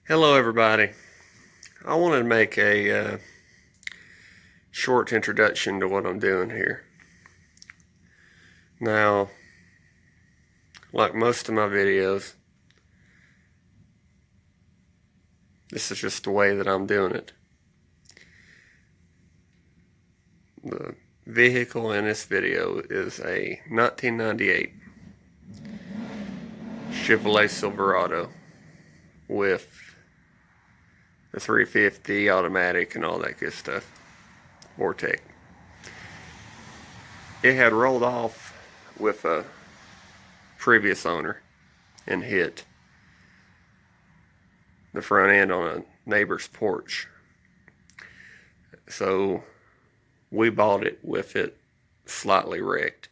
Hello everybody. I wanted to make a short introduction to what I'm doing here. Now, like most of my videos, this is just the way that I'm doing it. The vehicle in this video is a 1998 Chevrolet Silverado with the 350 automatic and all that good stuff. Vortec. It had rolled off with a previous owner and hit the front end on a neighbor's porch. So we bought it with it slightly wrecked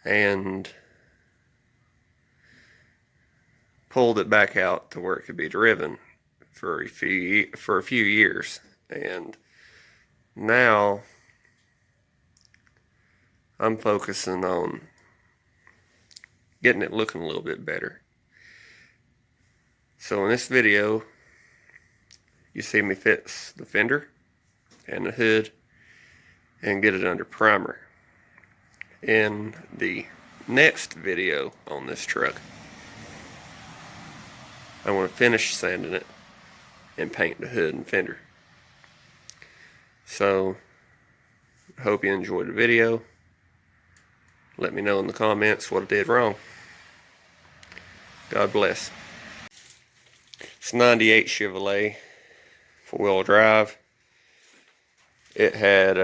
and pulled it back out to where it could be driven for a few years. And now I'm focusing on getting it looking a little bit better. So in this video, you see me fix the fender and the hood and get it under primer. In the next video on this truck, I want to finish sanding it and paint the hood and fender. So, hope you enjoyed the video. Let me know in the comments what I did wrong. God bless. It's 98 Chevrolet, 4-wheel drive. It had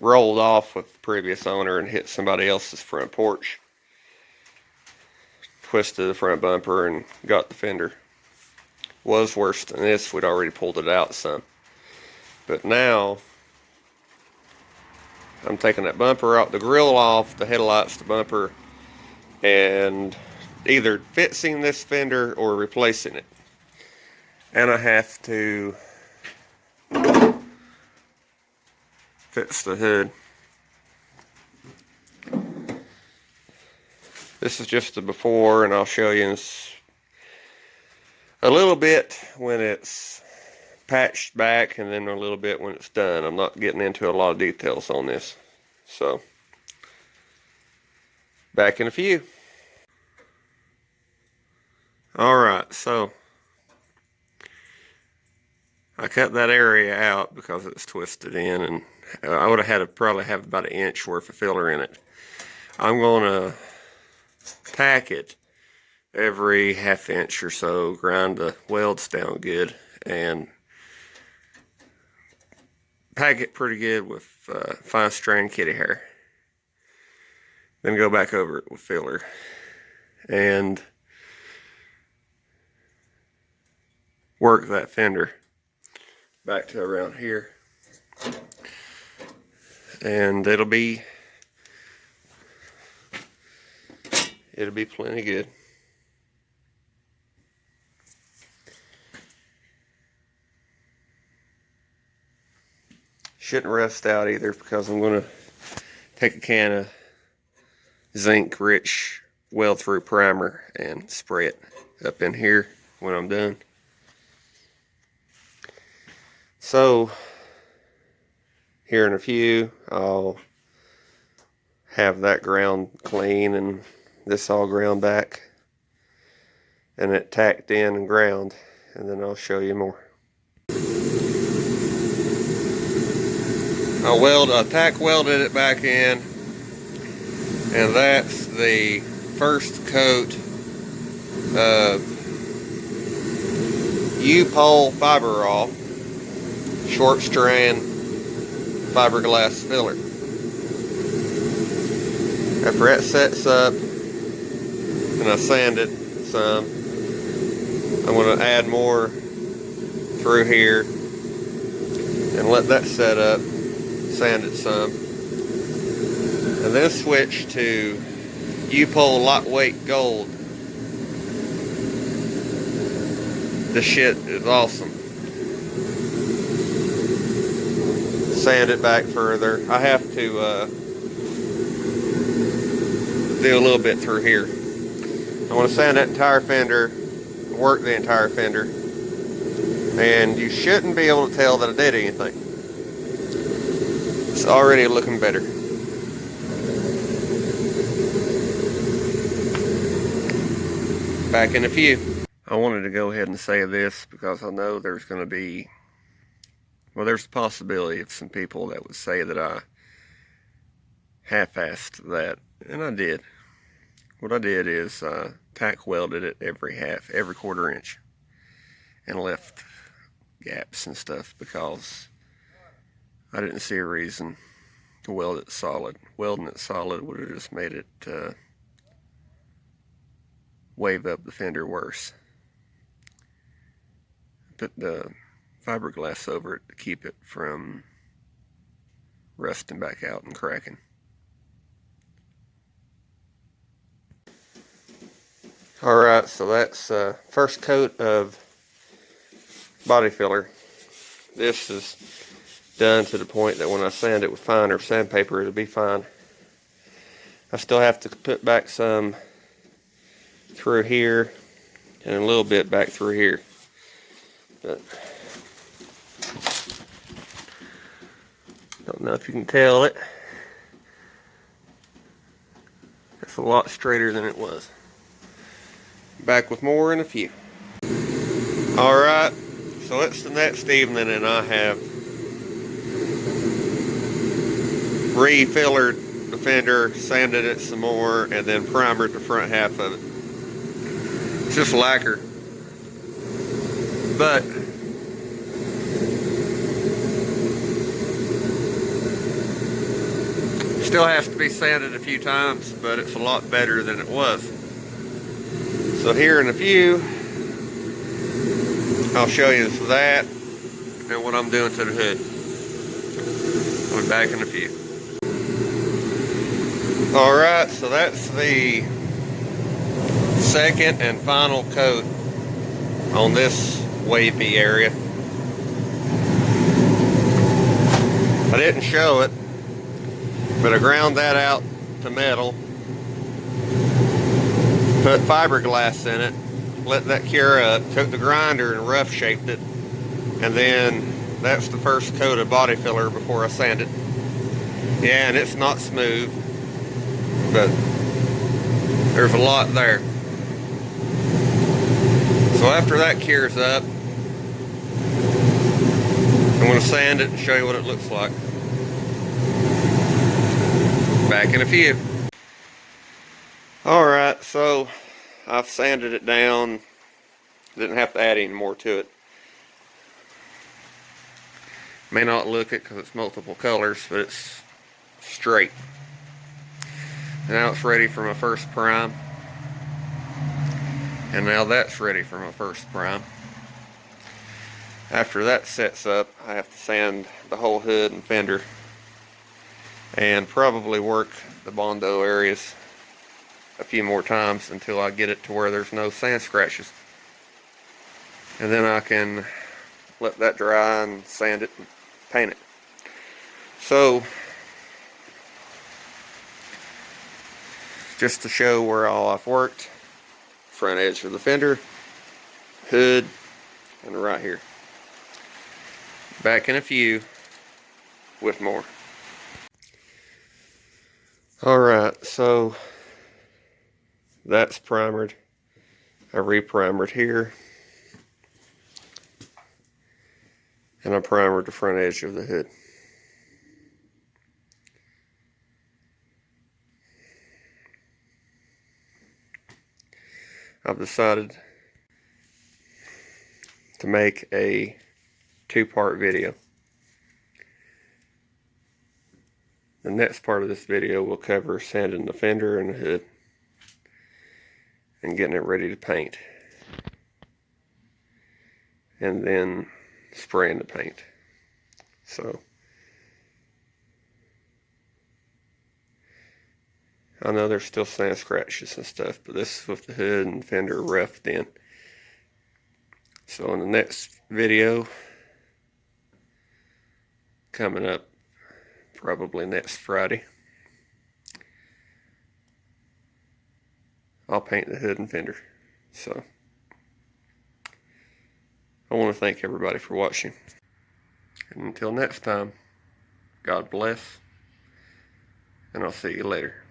rolled off with the previous owner and hit somebody else's front porch. Twisted the front bumper and got the fender. Was worse than this. We'd already pulled it out some. But now I'm taking that bumper out, the grill off, the headlights, the bumper, and either fixing this fender or replacing it. And I have to fix the hood. This is just the before, and I'll show you a little bit when it's patched back and then a little bit when it's done. I'm not getting into a lot of details on this. So, back in a few. Alright, so I cut that area out because it's twisted in, and I would have had to probably have about 1 inch worth of filler in it. I'm going to tack it every 1/2 inch or so, grind the welds down good, and pack it pretty good with fine strand kitty hair. Then go back over it with filler and work that fender back to around here, and it'll be plenty good. Shouldn't rust out either, because I'm going to take a can of zinc rich weld through primer and spray it up in here when I'm done. So here in a few, I'll have that ground clean and this all ground back and it tacked in and ground, and then I'll show you more. I tack welded it back in, and that's the first coat of U-pole fiberol short strand fiberglass filler. After that sets up and I sand it some, I'm going to add more through here and let that set up, sand it some, and then switch to U-pole lightweight gold. This shit is awesome. Sand it back further. I have to do a little bit through here. I want to sand that entire fender work the entire fender, and you shouldn't be able to tell that I did anything. It's already looking better. Back in a few. I wanted to go ahead and say this because I know there's going to be, well, there's the possibility of some people that would say that I half-assed that, and I did. What I did is tack welded it every quarter inch, and left gaps and stuff because I didn't see a reason to weld it solid. Welding it solid would have just made it wave up the fender worse. Put the fiberglass over it to keep it from rusting back out and cracking. Alright, so that's first coat of body filler. This is done to the point that when I sand it with fine or sandpaper, it'll be fine. I still have to put back some through here and a little bit back through here. But don't know if you can tell it. It's a lot straighter than it was. Back with more in a few. Alright, so it's the next evening and I have re-fillered the fender, sanded it some more, and then primered the front half of it. It's just lacquer. But still has to be sanded a few times, but it's a lot better than it was. So here in a few, I'll show you that and what I'm doing to the hood. I'll be back in a few. Alright, so that's the second and final coat on this wavy area. I didn't show it, but I ground that out to metal, put fiberglass in it, let that cure up, took the grinder and rough shaped it, and then that's the first coat of body filler before I sand it. Yeah, and it's not smooth, but there's a lot there. So after that cures up, I'm going to sand it and show you what it looks like. Back in a few. Alright, so I've sanded it down. Didn't have to add any more to it. May not look it because it's multiple colors, but it's straight. Now it's ready for my first prime. And now that's ready for my first prime. After that sets up, I have to sand the whole hood and fender and probably work the Bondo areas a few more times until I get it to where there's no sand scratches. And then I can let that dry and sand it and paint it. So, just to show where all I've worked, front edge of the fender, hood, and right here. Back in a few with more. Alright, so that's primered. I re-primered here. And I primered the front edge of the hood. I've decided to make a two-part video. The next part of this video will cover sanding the fender and the hood and getting it ready to paint, and then spraying the paint. So I know there's still sand scratches and stuff, but this is with the hood and fender roughed in. So in the next video coming up probably next Friday, I'll paint the hood and fender. So I want to thank everybody for watching. And until next time, God bless, and I'll see you later.